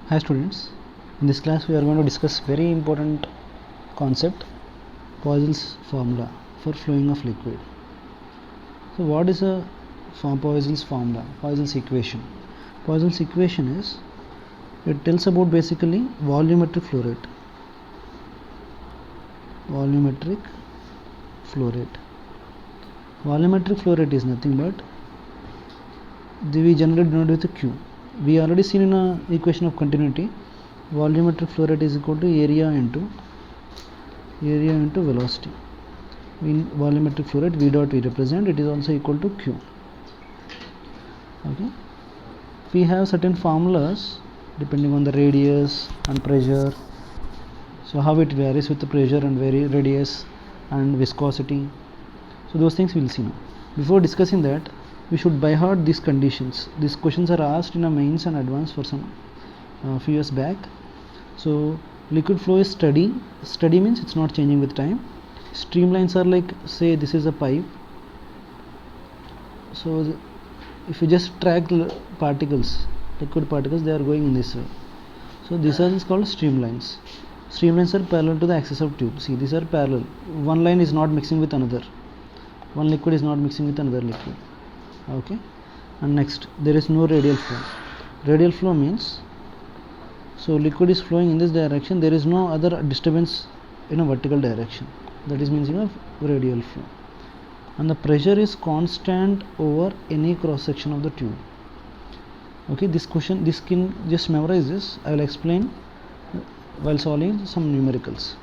Hi students, in this class we are going to discuss very important concept, Poiseuille's formula for flowing of liquid. So what is a Poiseuille's formula, Poiseuille's equation? Poiseuille's equation is, it tells about basically volumetric flow rate. Volumetric flow rate. Volumetric flow rate is nothing but we generally denote with a Q. We already seen in a equation of continuity, volumetric flow rate is equal to area into velocity. In volumetric flow rate, V dot we represent, it is also equal to Q. Okay, we have certain formulas depending on the radius and pressure. So how it varies with the pressure and radius and viscosity. So those things we will see now. Before discussing that, we should by heart these conditions. These questions are asked in a mains and advanced for some few years back. So liquid flow is steady. Steady means it's not changing with time. Streamlines are like, say this is a pipe. So if you just track particles, liquid particles, they are going in this way. So these are called streamlines. Streamlines are parallel to the axis of tube. See, these are parallel. One line is not mixing with another. One liquid is not mixing with another liquid. Okay, and next, there is no radial flow. Radial flow means, so liquid is flowing in this direction, there is no other disturbance in a vertical direction. That is means radial flow. And the pressure is constant over any cross section of the tube. Okay, this question, this can just memorize this. I will explain while solving some numericals.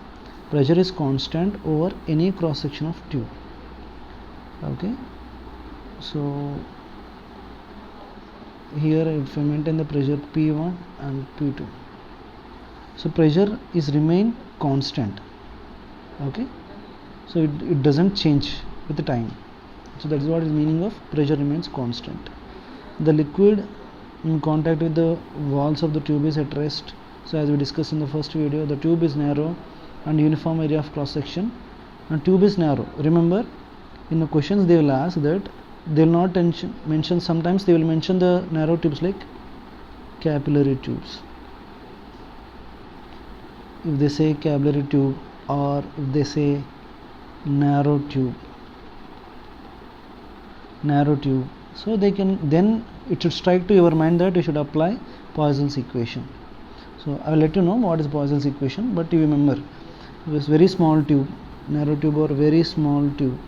Pressure is constant over any cross section of tube. Okay, so here if I maintain the pressure P1 and P2, so pressure is remain constant. Okay, so it doesn't change with the time. So that is what is meaning of pressure remains constant. The liquid in contact with the walls of the tube is at rest. So as we discussed in the first video, the tube is narrow and uniform area of cross section, and tube is narrow. Remember, in the questions they will ask that they will not mention, sometimes they will mention the narrow tubes like capillary tubes. If they say capillary tube, or if they say narrow tube, so they can, then it should strike to your mind that you should apply Poiseuille's equation. So I will let you know what is Poiseuille's equation, but you remember, this very small tube, narrow tube or very small tube,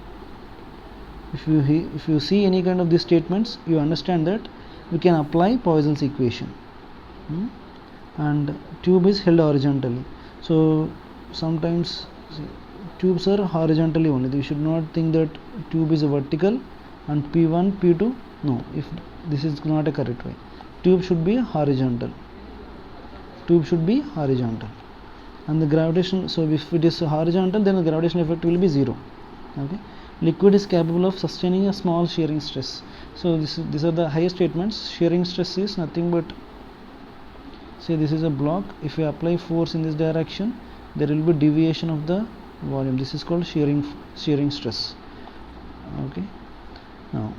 if you see any kind of these statements, you understand that we can apply Poiseuille's equation. And tube is held horizontally. So sometimes tubes are horizontally only. You should not think that tube is a vertical and P1, P2. No, if this is not a correct way. Tube should be horizontal. Tube should be horizontal. And the gravitation, so if it is horizontal, then the gravitational effect will be zero. Okay. Liquid is capable of sustaining a small shearing stress. So these are the highest statements. Shearing stress is nothing but, say this is a block. If you apply force in this direction, there will be deviation of the volume. This is called shearing stress. Okay. Now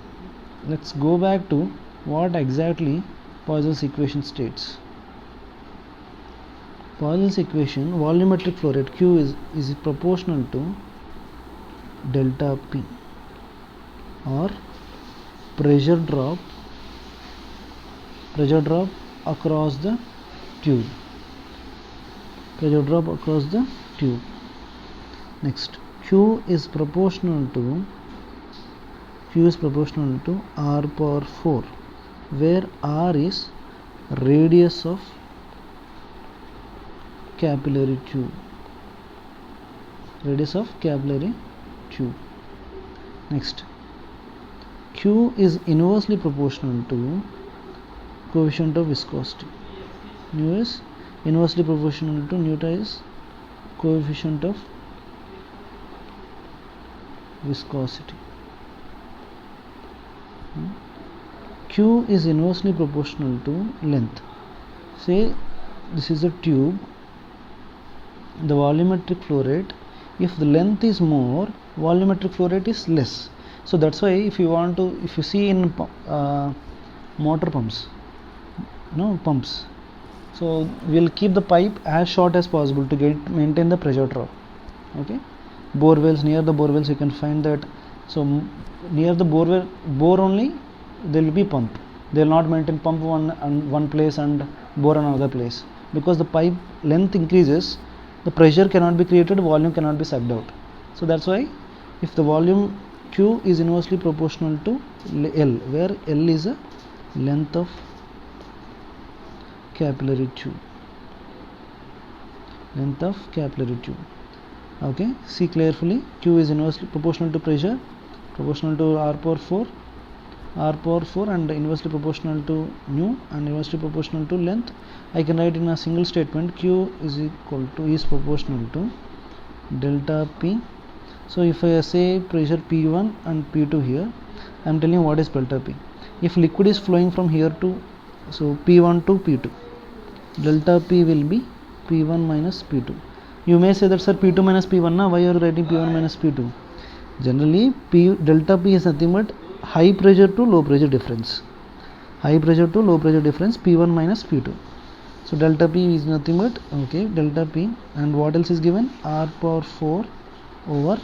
let's go back to what exactly Poiseuille's equation states. Poiseuille's equation, volumetric flow rate Q is proportional to delta P, or pressure drop across the tube. Next, Q is proportional to R power 4, where R is radius of capillary tube. Next, Q is inversely proportional to coefficient of viscosity. Nu is inversely proportional to nu times coefficient of viscosity. Q is inversely proportional to length. Say this is a tube, the volumetric flow rate, if the length is more, volumetric flow rate is less. So that's why if you see in motor pumps, pumps, So we'll keep the pipe as short as possible to maintain the pressure drop. Okay, bore wells, near the bore wells you can find that. So near the bore only there will be pump. They will not maintain pump one place and bore another place, because the pipe length increases, the pressure cannot be created, volume cannot be sucked out. So that's why if the volume Q is inversely proportional to L, where L is a length of capillary tube, okay, see carefully, Q is inversely proportional to pressure, proportional to R power 4 and inversely proportional to nu and inversely proportional to length. I can write in a single statement, Q is proportional to delta P. So if I say pressure P1 and P2 here, I am telling you what is delta P. If liquid is flowing from here to, so P1 to P2, delta P will be P1 minus P2. You may say that, sir, P2 minus P1, na, why are you writing P1 minus P2? Generally, delta P is nothing but high pressure to low pressure difference. P1 minus P2. So delta P is nothing but, okay, delta P, and what else is given? R power 4 over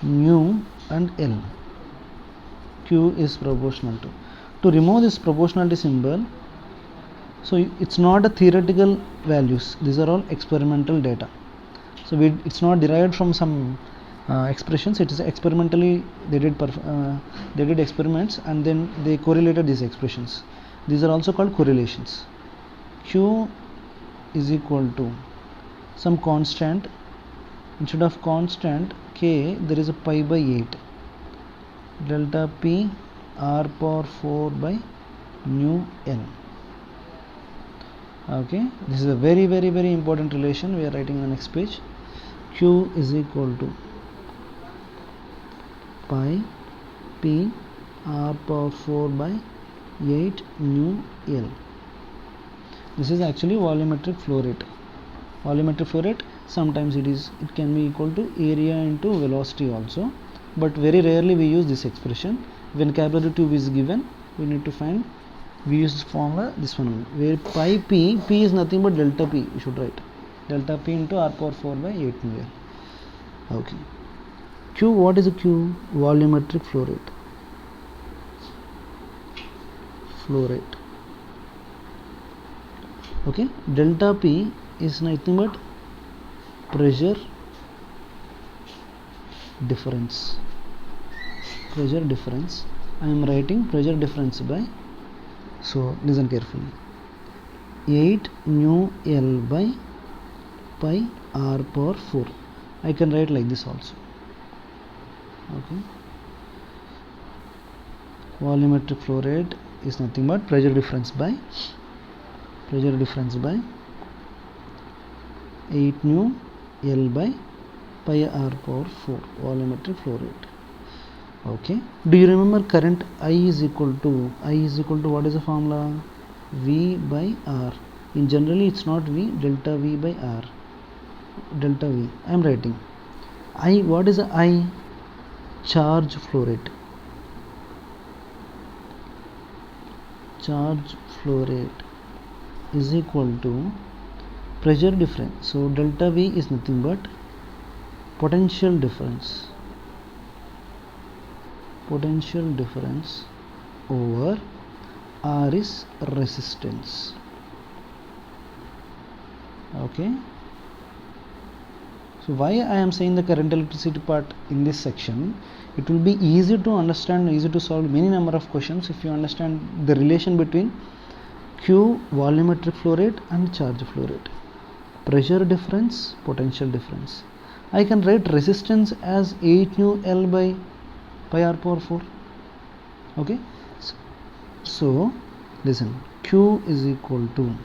nu and L. Q is proportional to. To remove this proportionality symbol, so it's not a theoretical values, these are all experimental data. So it's not derived from some expressions, it is experimentally they did experiments and then they correlated these expressions. These are also called correlations. Q is equal to some constant, instead of constant K there is a pi by 8, delta P R power 4 by nu L. Okay, this is a very important relation we are writing on the next page. Q is equal to pi P R power 4 by 8 nu L. This is actually volumetric flow rate. Sometimes it can be equal to area into velocity also, but very rarely we use this expression. When capillary tube is given, we need to find, we use this formula, this one, where pi P is nothing but delta P. You should write delta P into R power 4 by 8 nu L. Okay. Q, what is a Q? Volumetric flow rate. Okay, delta P is nothing but pressure difference. I am writing pressure difference by, so listen carefully, 8 nu L by pi R power 4. I can write like this also. Okay, volumetric flow rate is nothing but pressure difference by 8 nu L by pi R power 4, volumetric flow rate. Okay, do you remember current I is equal to what is the formula? V by R. In generally it's not V, delta V by R, delta V. I am writing I. What is the I? Charge flow rate is equal to pressure difference. So delta V is nothing but potential difference over R is resistance. Okay, so why I am saying the current electricity part in this section, it will be easy to understand, easy to solve many number of questions if you understand the relation between Q, volumetric flow rate, and charge flow rate. Pressure difference, potential difference. I can write resistance as 8 nu L by pi R power 4. Okay, so listen, Q is equal to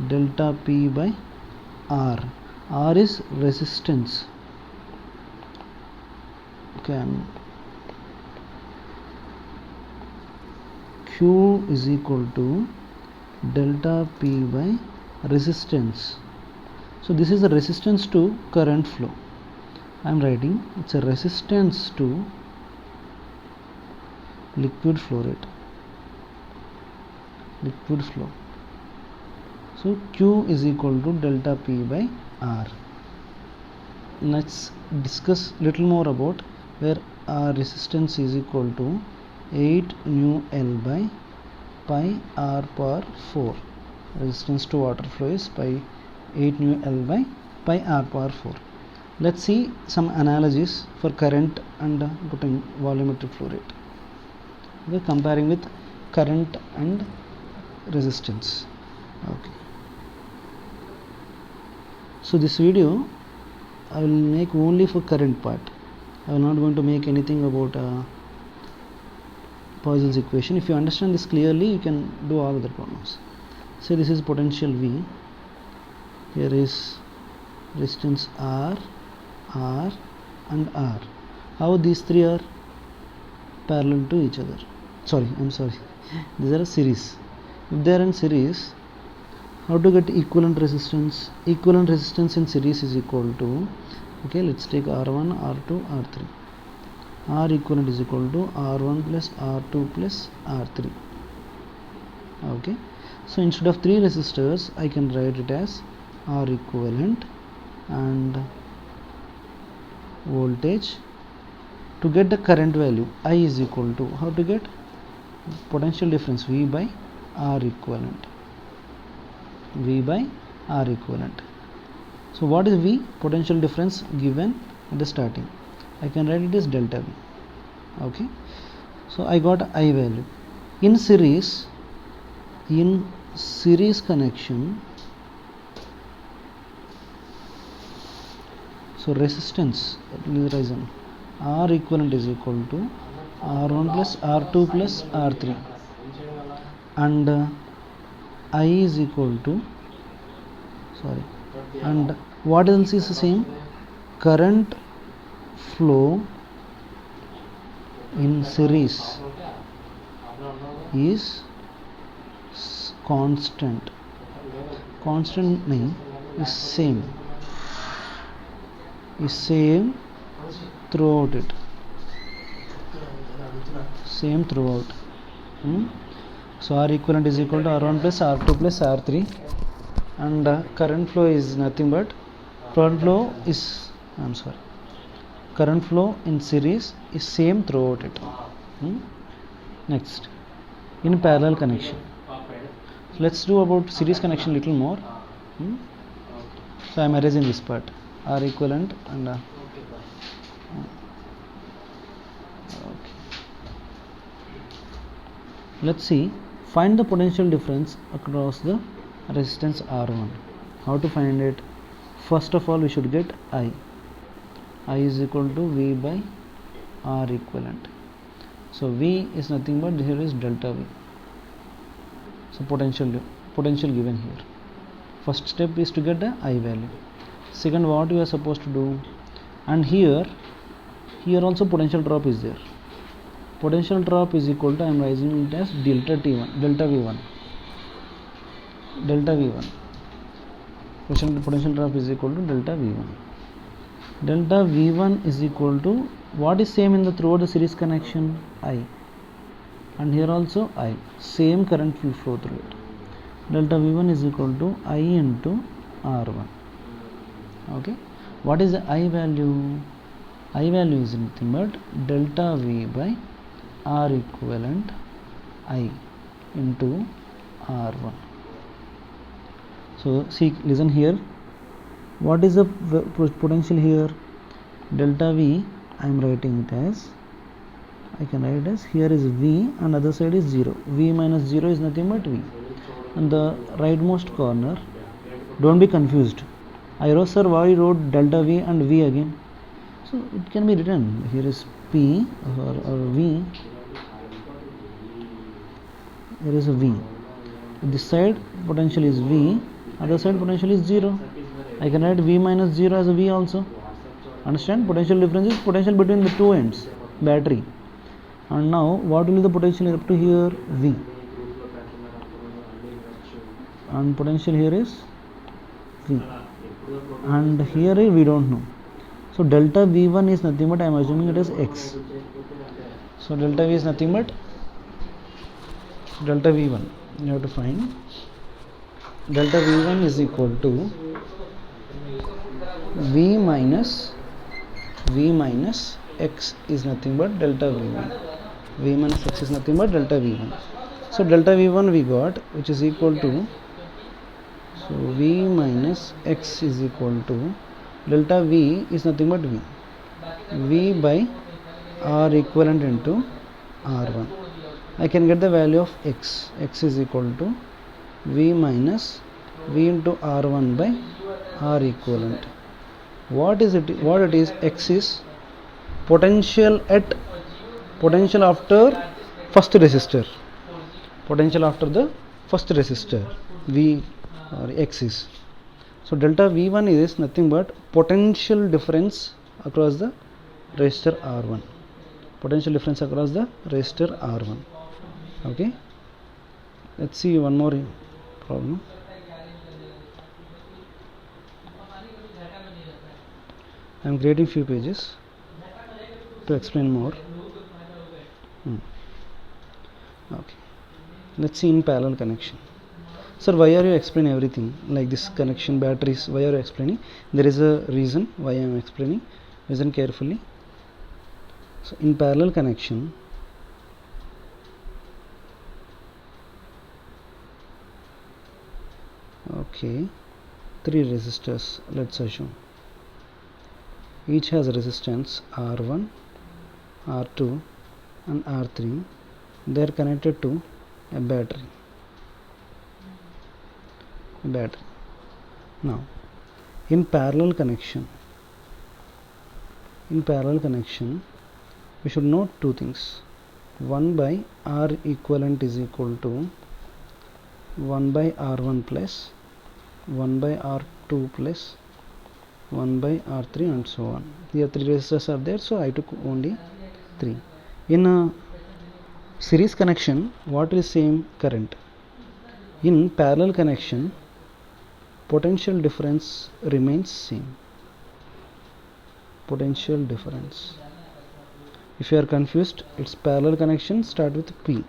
delta P by R. R is resistance. Okay, Q is equal to delta P by resistance. So this is the resistance to current flow. I am writing it's a resistance to liquid flow. So Q is equal to delta P by R. Let's discuss little more about where our resistance is equal to 8 nu L by pi R power 4. Resistance to water flow is by 8 nu L by pi R power 4. Let's see some analogies for current and volumetric flow rate. We are comparing with current and resistance. Okay. So this video I will make only for current part. I am not going to make anything about Poisson's equation. If you understand this clearly, you can do all other problems. Say this is potential V. Here is resistance R, R and R. How these three are parallel to each other? These are a series. If they are in series, how to get equivalent resistance? Equivalent resistance in series is equal to, okay, let's take R1, R2, R3. R equivalent is equal to R1 plus R2 plus R3. Okay, so instead of 3 resistors, I can write it as R equivalent and voltage. To get the current value, I is equal to, how to get potential difference, V by R equivalent. V by R equivalent. So what is V? Potential difference given at the starting. I can write it as delta V. Okay, so I got I value. In series connection, so resistance, R equivalent is equal to R1 plus R2 plus R3 and I is equal to, and what else is the same? Current flow in series is constant. Constant means is same throughout it. Same throughout. So R equivalent is equal to R1 plus R2 plus R3 and current flow is nothing but current flow in series is same throughout it. Next, in parallel connection. So let's do about series connection little more. So I am erasing this part, R equivalent and okay. Let's see, find the potential difference across the resistance R1. How to find it? First of all, we should get I. I is equal to V by R equivalent. So V is nothing but here is delta V. So potential given here. First step is to get the I value. Second, what we are supposed to do, and here also potential drop is there. Potential drop is equal to, I am writing it as delta V1. Potential drop is equal to delta V1. Delta V1 is equal to, what is same in the throughout the series connection? I. And here also I. Same current will flow through it. Delta V1 is equal to I into R1. Okay. What is the I value? I value is nothing but delta V by R equivalent I into R1. So see, listen here. What is the potential here? Delta V, I am writing it as, I can write as, here is V and other side is 0. V minus 0 is nothing but V. And the rightmost corner, don't be confused. I wrote, sir, why you wrote delta V and V again? So it can be written, here is P or V, there is a V. This side potential is V, other side potential is 0. I can write V minus 0 as a V also. Understand? Potential difference is potential between the two ends, battery. And now what will be the potential up to here? V. And potential here is V. And here we don't know. So delta V1 is nothing but, I am assuming it is X. So delta V is nothing but delta V1. You have to find delta V1 is equal to V minus X is nothing but delta V1. V minus X is nothing but delta V1. So delta V1 we got, which is equal to, so V minus X is equal to delta V is nothing but V by R equivalent into R1. I can get the value of X. X is equal to V minus V into R1 by R equivalent. What it is? X is potential after first resistor. Potential after the first resistor. V or X is. So delta V1 is nothing but potential difference across the resistor R1. Potential difference across the resistor R1. Okay. Let's see one more problem. I am creating few pages to explain more. Okay. Let's see in parallel connection. Sir, why are you explaining everything like this connection, batteries? Why are you explaining? There is a reason why I am explaining. Listen carefully. So in parallel connection, okay, 3 resistors, let's assume. Each has a resistance R1, R2 and R3. They are connected to a battery. Now in parallel connection, we should note two things. 1 by R equivalent is equal to 1 by R1 plus 1 by R2 plus 1 by R3 and so on. Here 3 resistors are there, so I took only 3. In a series connection, what is same current? In parallel connection, potential difference remains same. Potential difference. If you are confused, it's parallel connection, start with P.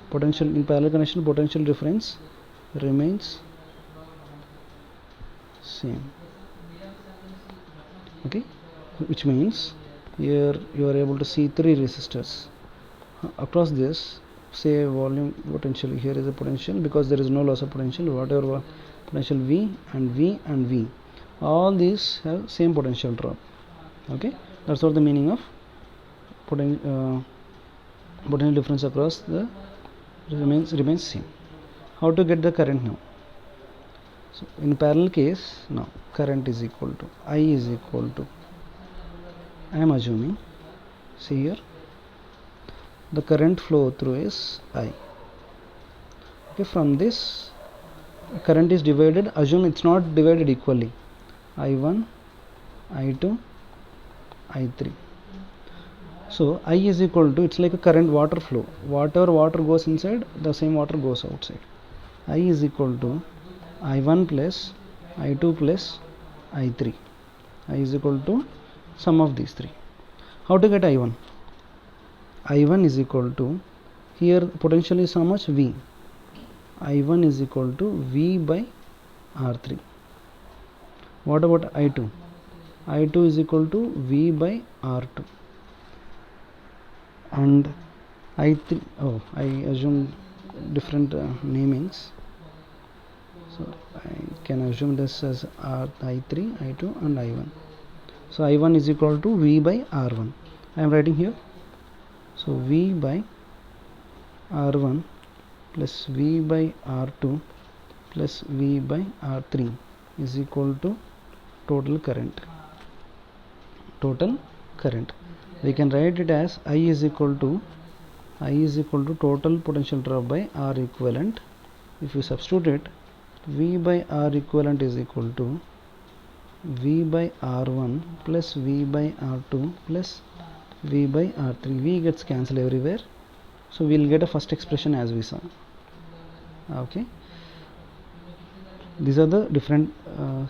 Potential in parallel connection, potential difference remains same. Okay, which means here you are able to see 3 resistors across this. Say volume potential, here is a potential, because there is no loss of potential, whatever potential V and V and V, all these have same potential drop. Okay, that's what the meaning of potential difference across the remains same. How to get the current now? So in parallel case, now current is equal to I is equal to, I am assuming, see here, the current flow through is I. Okay, from this current is divided, assume it's not divided equally, I1, I2, I3. So I is equal to, it's like a current water flow, whatever water goes inside, the same water goes outside. I is equal to I1 plus I2 plus I3. I is equal to sum of these 3. How to get I1? I1 is equal to, here potential is how much? V. I1 is equal to V by R3. What about I2? I2 is equal to V by R2. And I3, oh, I assume different namings. So I can assume this as I3, I2 and I1. So I1 is equal to V by R1. I am writing here. So V by R1 plus V by R2 plus V by R3 is equal to total current. We can write it as I is equal to total potential drop by R equivalent. If you substitute it, V by R equivalent is equal to V by R1 plus V by R2 plus V by R3. V gets cancelled everywhere, so we will get a first expression as we saw. Okay, these are the different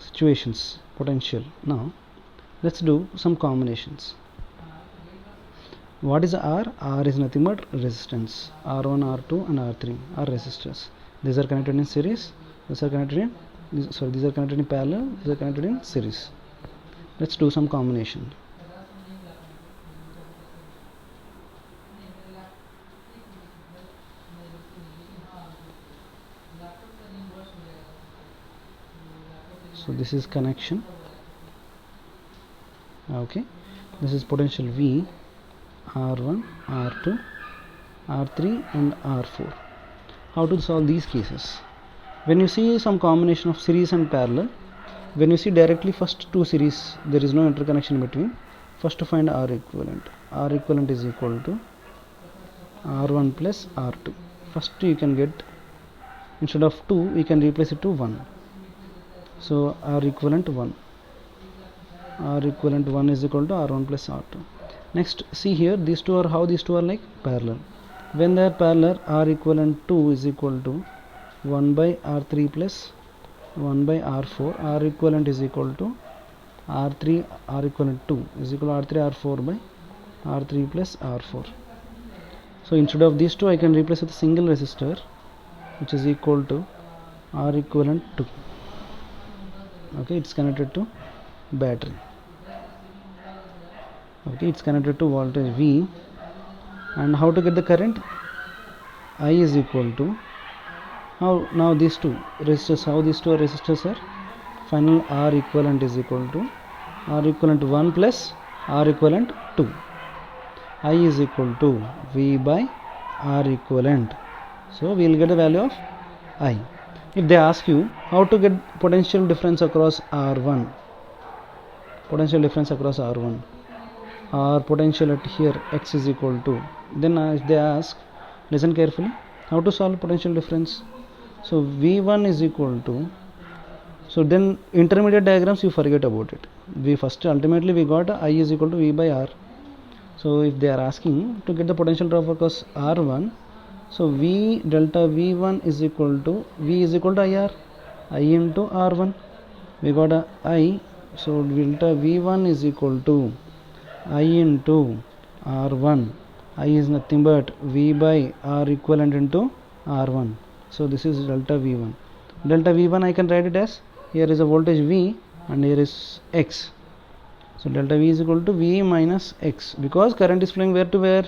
situations, potential. Now let's do some combinations. What is R? R is nothing but resistance. R1, R2 and R3 are resistors. These are connected in series. these are connected in these are connected in parallel, these are connected in series. Let's do some combination. So this is connection. Okay, this is potential V, R1, R2, R3 and R4. How to solve these cases? When you see some combination of series and parallel, when you see directly first two series, there is no interconnection between. First to find R equivalent. R equivalent is equal to R1 plus R2. First you can get, instead of 2 we can replace it to 1. So R equivalent 1. R equivalent 1 is equal to R1 plus R2. Next, see here, these two are how these two are like parallel. When they are parallel, R equivalent 2 is equal to 1 by R3 plus 1 by R4. R equivalent is equal to R3, R equivalent 2 is equal to R3 R4 by R3 plus R4. So instead of these two I can replace with a single resistor, which is equal to R equivalent 2. Okay, it's connected to battery. Okay, it's connected to voltage V. And how to get the current? I is equal to, now these two resistors, how these two resistors are? Final R equivalent is equal to R equivalent 1 plus R equivalent 2. I is equal to V by R equivalent. So we will get the value of I. If they ask you how to get potential difference across R1, potential difference across R1, or potential at here X is equal to, then if they ask, listen carefully, how to solve potential difference. So V1 is equal to, so then intermediate diagrams you forget about it. We first ultimately we got I is equal to V by R. So if they are asking to get the potential drop across R1, so V delta V1 is equal to, V is equal to IR, I into R1. We got a I, so delta V1 is equal to I into R1. I is nothing but V by R equivalent into R1. So this is delta V1. Delta V1 I can write it as, here is a voltage V and here is X. So delta V is equal to V minus X, because current is flowing where to where?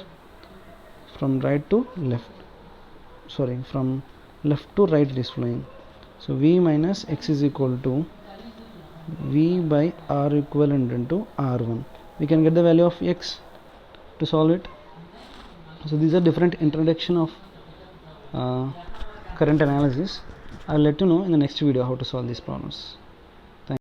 From right to left. Sorry, from left to right it is flowing. So V minus X is equal to V by R equivalent into R1. We can get the value of X to solve it. So these are different introduction of current analysis. I will let you know in the next video how to solve these problems.